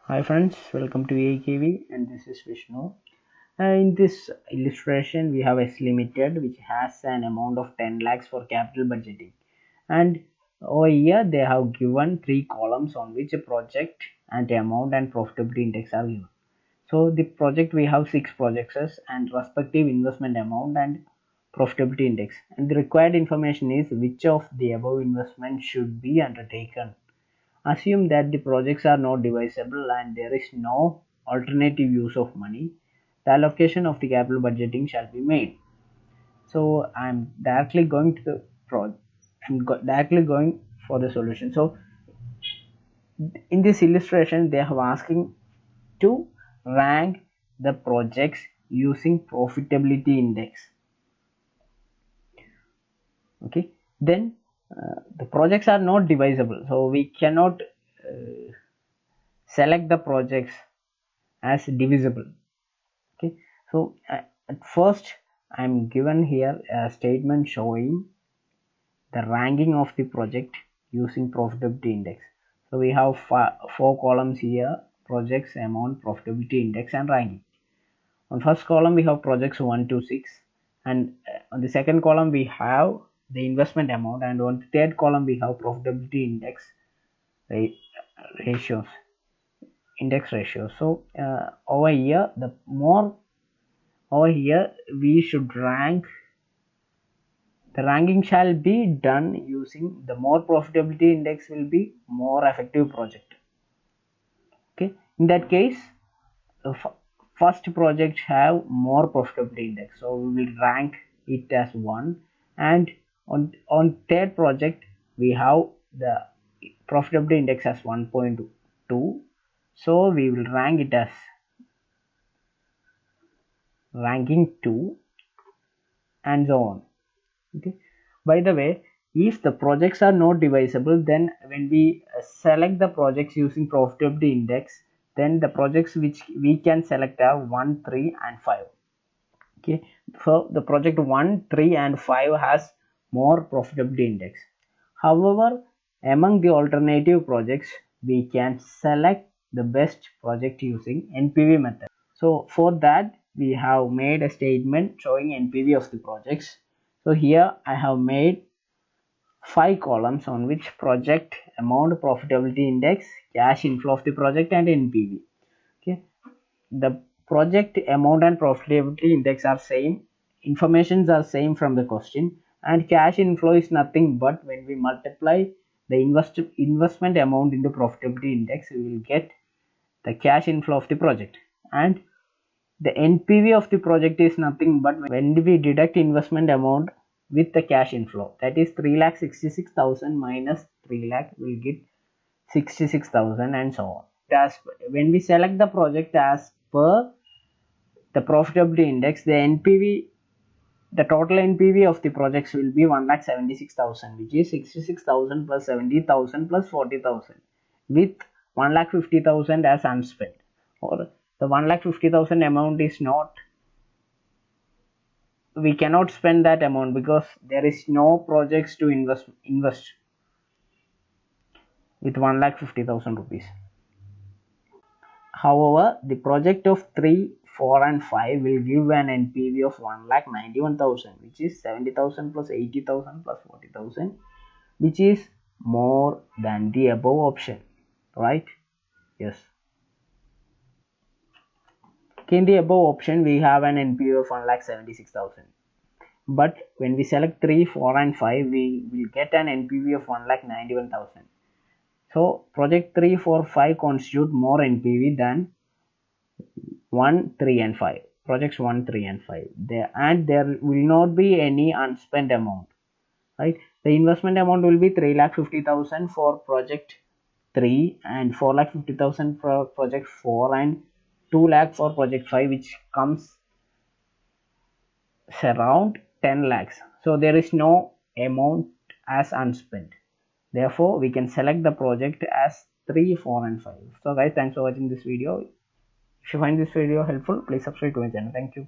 Hi friends, welcome to EIKV and this is Vishnu. In this illustration we have S Limited which has an amount of 10 lakhs for capital budgeting, and over here they have given 3 columns on which a project and amount and profitability index are given. So the project, we have 6 projects and respective investment amount and profitability index, and the required information is which of the above investment should be undertaken. Assume that the projects are not divisible and there is no alternative use of money. The allocation of the capital budgeting shall be made. So I'm directly going to the directly going for the solution. So in this illustration they have asking to rank the projects using profitability index. Okay, then the projects are not divisible, so we cannot select the projects as divisible. Okay, so at first I'm given here a statement showing the ranking of the project using profitability index. So we have 4 columns here: projects, amount, profitability index and ranking. On first column we have projects 1 to 6, and on the second column we have the investment amount, and on the third column we have profitability index ratios. So over here we should rank. The ranking shall be done using the more profitability index will be more effective project. Okay, in that case first project have more profitability index, so we will rank it as 1, and on third project we have the profitability index as 1.2, so we will rank it as ranking 2 and so on. Okay, by the way, if the projects are not divisible, then when we select the projects using profitability index, then the projects which we can select are 1, 3 and 5. Okay, so the project 1, 3 and 5 has more profitability index. However, among the alternative projects we can select the best project using NPV method. So for that we have made a statement showing NPV of the projects. So here I have made 5 columns on which project, amount, profitability index, cash inflow of the project and NPV. Okay, the project, amount and profitability index are same, informations are same from the question, and cash inflow is nothing but when we multiply the investment amount into profitability index, we will get the cash inflow of the project, and the NPV of the project is nothing but when we deduct investment amount with the cash inflow, that is 3,66,000 minus 3 lakh will get 66,000 and so on. As when we select the project as per the profitability index, the NPV, the total NPV of the projects will be 1,76,000, which is 66,000 plus 70,000 plus 40,000, with 1,50,000 as unspent, or the 1,50,000 amount is not, we cannot spend that amount because there is no projects to invest with 1,50,000 rupees. However, the project of 3, 4 and 5 will give an NPV of 1,91,000, which is 70,000 plus 80,000 plus 40,000, which is more than the above option, right? Yes. In the above option we have an NPV of 1,76,000, but when we select 3, 4 and 5 we will get an NPV of 1,91,000. So project 3, 4, 5 constitute more NPV than 1, 3 and 5. Projects 1, 3 and 5 there, and there will not be any unspent amount, right? The investment amount will be 3,50,000 for project 3 and 4,50,000 for project 4 and 2 lakh for project 5, which comes around 10 lakhs. So there is no amount as unspent. Therefore, we can select the project as 3, 4 and 5. So guys, thanks for watching this video. If you find this video helpful, please subscribe to my channel. Thank you.